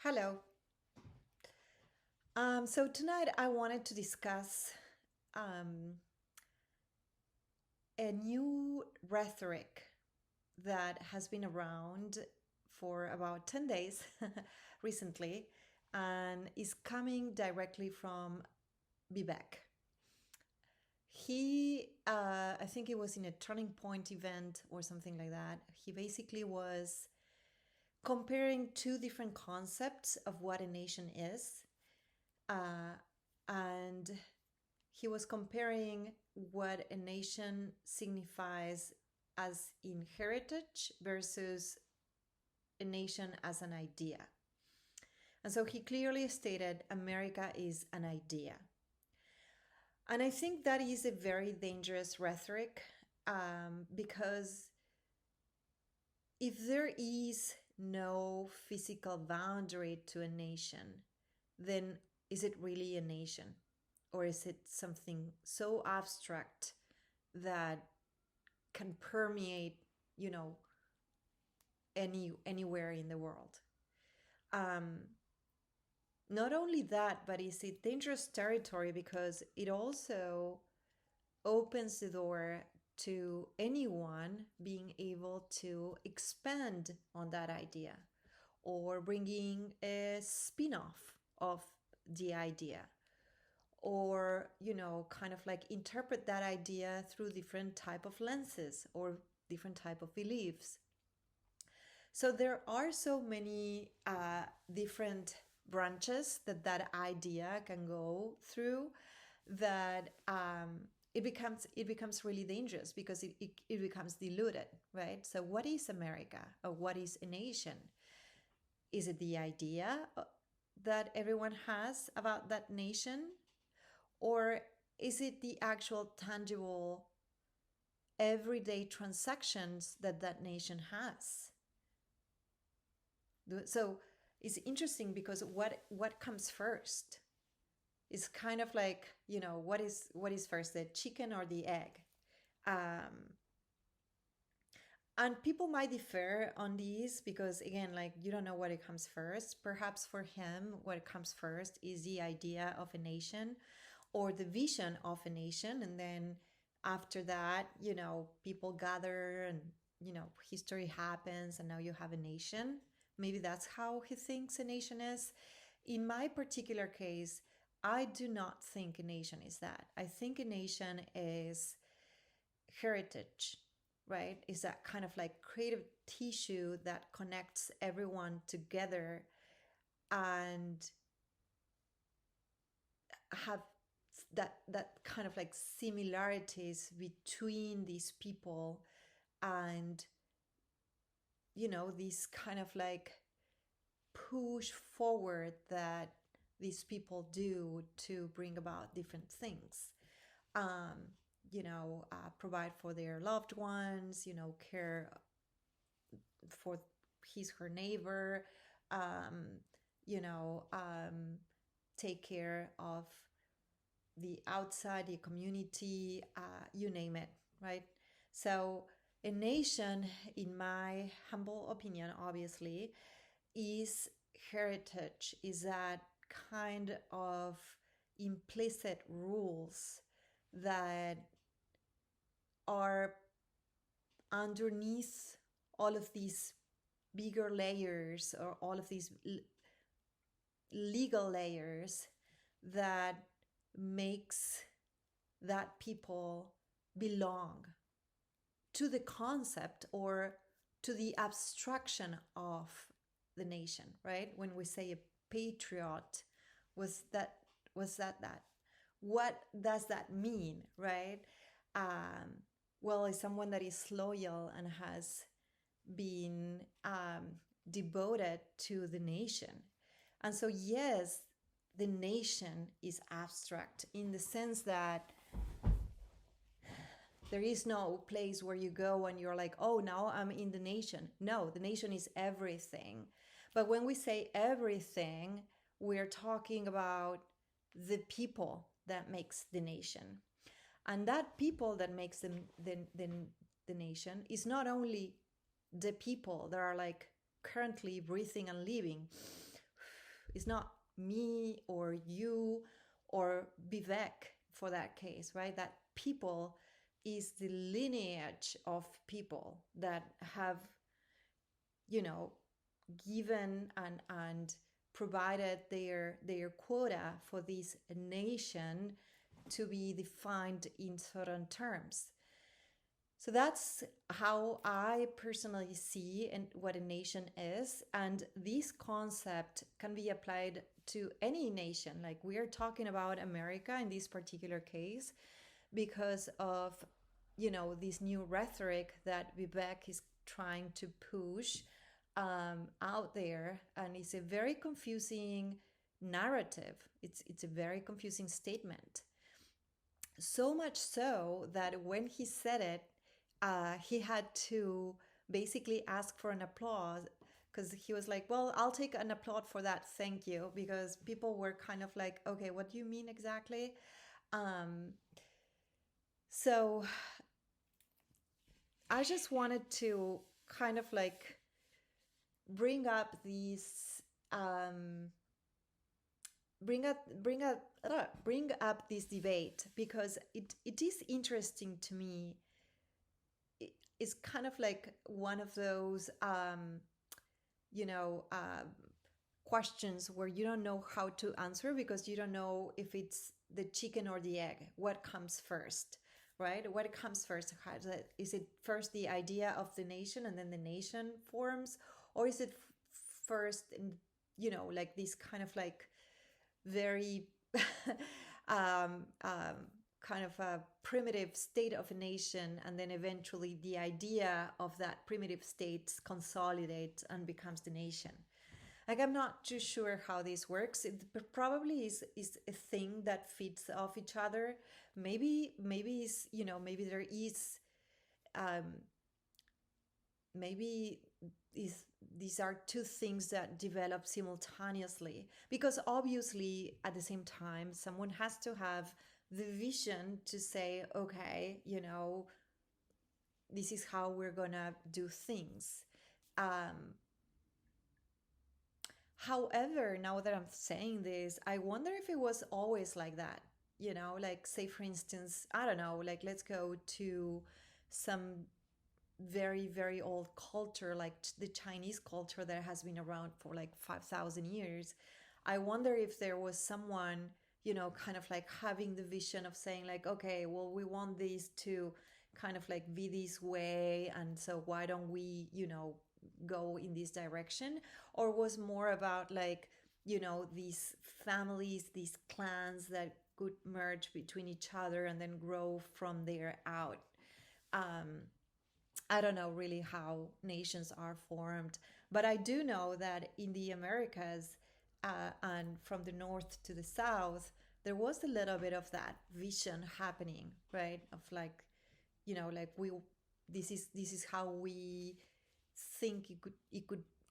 Hello. So tonight I wanted to discuss um, a new rhetoric that has been around for about 10 days recently and is coming directly from Vivek. I think it was in a Turning Point event or something like that. He basically was comparing two different concepts of what a nation is. Uh, and he was comparing what a nation signifies as in heritage versus a nation as an idea. And so he clearly stated America is an idea. And I think that is a very dangerous rhetoric because if there is no physical boundary to a nation, then is it really a nation? Or is it something so abstract that can permeate, anywhere in the world? Um, Not only that, but it's a dangerous territory because it also opens the door to anyone being able to expand on that idea or bringing a spin-off of the idea or kind of like interpret that idea through different type of lenses or different type of beliefs. So there are so many different branches that idea can go through that it becomes really dangerous because it becomes diluted, right? So what is America, or what is a nation? Is it the idea that everyone has about that nation, or is it the actual tangible everyday transactions that nation has? So it's interesting because what comes first is kind of like, what is first, the chicken or the egg? um, and people might differ on these because, again, like, you don't know what it comes first. Perhaps for him what comes first is the idea of a nation or the vision of a nation, and then after that, people gather and history happens and now you have a nation. Maybe that's how he thinks a nation is. In my particular case, I do not think a nation is that. I think a nation is heritage, right? Is that kind of like creative tissue that connects everyone together and have that kind of like similarities between these people, and this kind of like push forward that these people do to bring about different things. Provide for their loved ones, care for her neighbor, um, you know, um, take care of the outside, the community, you name it, right? So a nation, in my humble opinion, obviously, is heritage, is that kind of implicit rules that are underneath all of these bigger layers, or all of these legal layers that makes that people belong to the concept or to the abstraction of the nation, right? When we say a patriot, was that what does that mean, right? Well, it's someone that is loyal and has been devoted to the nation. And so, yes, the nation is abstract in the sense that there is no place where you go and you're like, oh, now I'm in the nation. No, the nation is everything. But when we say everything, we're talking about the people that makes the nation. And that people that makes the nation is not only the people that are like currently breathing and living, It's not me or you or Vivek for that case, right? That people is the lineage of people that have, you know, given and provided their quota for this nation to be defined in certain terms. So that's how I personally see and what a nation is. And this concept can be applied to any nation. Like we are talking about America in this particular case because of, this new rhetoric that Vivek is trying to push out there. And it's a very confusing narrative. It's a very confusing statement. So much so that when he said it, he had to basically ask for an applause because he was like, well, I'll take an applaud for that. Thank you. Because people were kind of like, okay, what do you mean exactly? So I just wanted to kind of like bring up these bring up this debate because it is interesting to me. It's kind of like one of those questions where you don't know how to answer because you don't know if it's the chicken or the egg, what comes first, right? What comes first? Is it first the idea of the nation and then the nation forms, or is it first like this kind of like very kind of a primitive state of a nation, and then eventually the idea of that primitive state consolidates and becomes the nation? Like, I'm not too sure how this works. It probably is a thing that feeds off each other. Maybe is maybe there is maybe these are two things that develop simultaneously, because obviously at the same time someone has to have the vision to say, okay, this is how we're gonna do things. However, now that I'm saying this, I wonder if it was always like that. Like, say for instance, I don't know, like let's go to some very, very old culture, like the Chinese culture that has been around for like 5,000 years. I wonder if there was someone, kind of like having the vision of saying like, okay, well, we want this to kind of like be this way. And so why don't we, go in this direction? Or was more about like, these families, these clans that could merge between each other and then grow from there out. I don't know really how nations are formed, but I do know that in the Americas and from the north to the south, there was a little bit of that vision happening, right? Of like, like this is how we think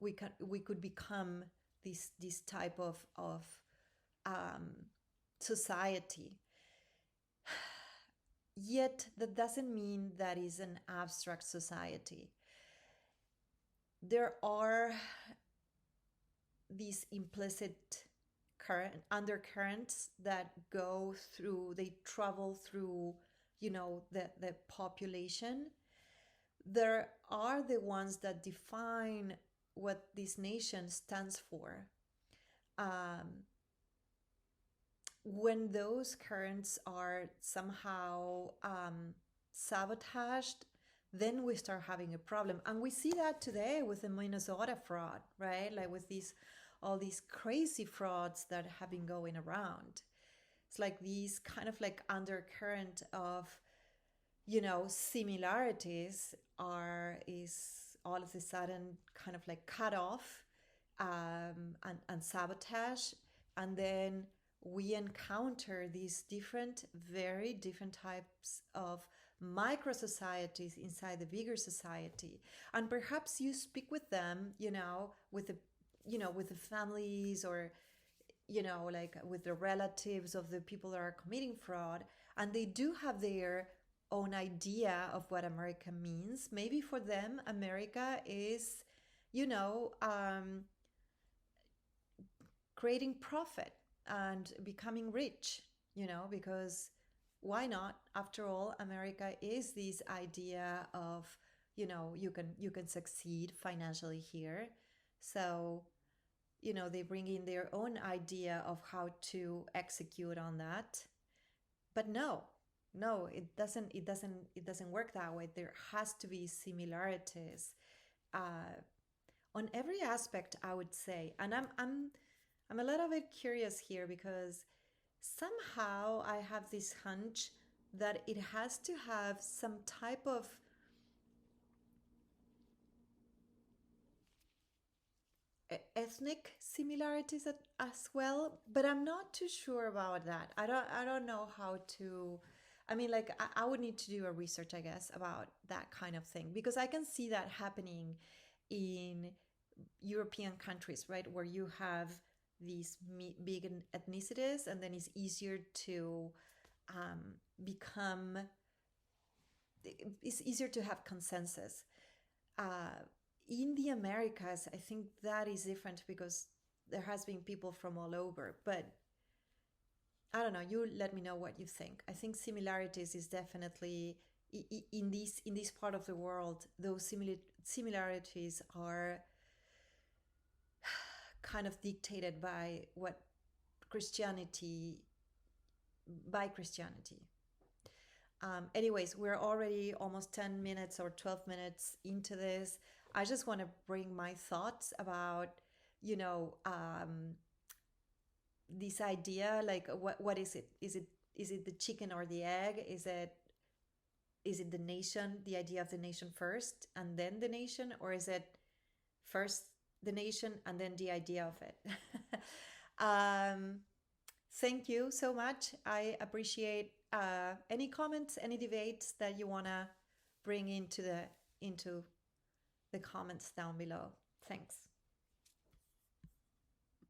we could become this type of society. Yet that doesn't mean that is an abstract society. There are these implicit undercurrents that they travel through, the population. There are the ones that define what this nation stands for. When those currents are somehow sabotaged, then we start having a problem. And we see that today with the Minnesota fraud, right? Like with all these crazy frauds that have been going around. It's like these kind of like undercurrent of, similarities is all of a sudden kind of like cut off and sabotage. And then we encounter these very different types of micro societies inside the bigger society. And perhaps you speak with them, with the families, or, like with the relatives of the people that are committing fraud. And they do have their own idea of what America means. Maybe for them, America is, creating profit and becoming rich, because why not? After all, America is this idea of, you can succeed financially here. So, they bring in their own idea of how to execute on that. But no, it doesn't work that way. There has to be similarities uh, on every aspect, I would say. And I'm a little bit curious here because somehow I have this hunch that it has to have some type of ethnic similarities as well, but I'm not too sure about that. I don't know how to. I mean, like I would need to do a research, I guess, about that kind of thing because I can see that happening in European countries, right, where you have these big ethnicities, and then it's easier to become. It's easier to have consensus. Uh, in the Americas, I think that is different because there has been people from all over. But I don't know. You let me know what you think. I think similarities is definitely in this part of the world. Those similarities are kind of dictated by what Christianity Christianity. Anyways, we're already almost 10 minutes or 12 minutes into this. I just want to bring my thoughts about, you know, um, this idea. Like, what is it? Is it the chicken or the egg? Is it the nation, the idea of the nation first, and then the nation, or is it first the nation and then the idea of it? um, Thank you so much. I appreciate any comments, any debates that you wanna bring into the comments down below. Thanks.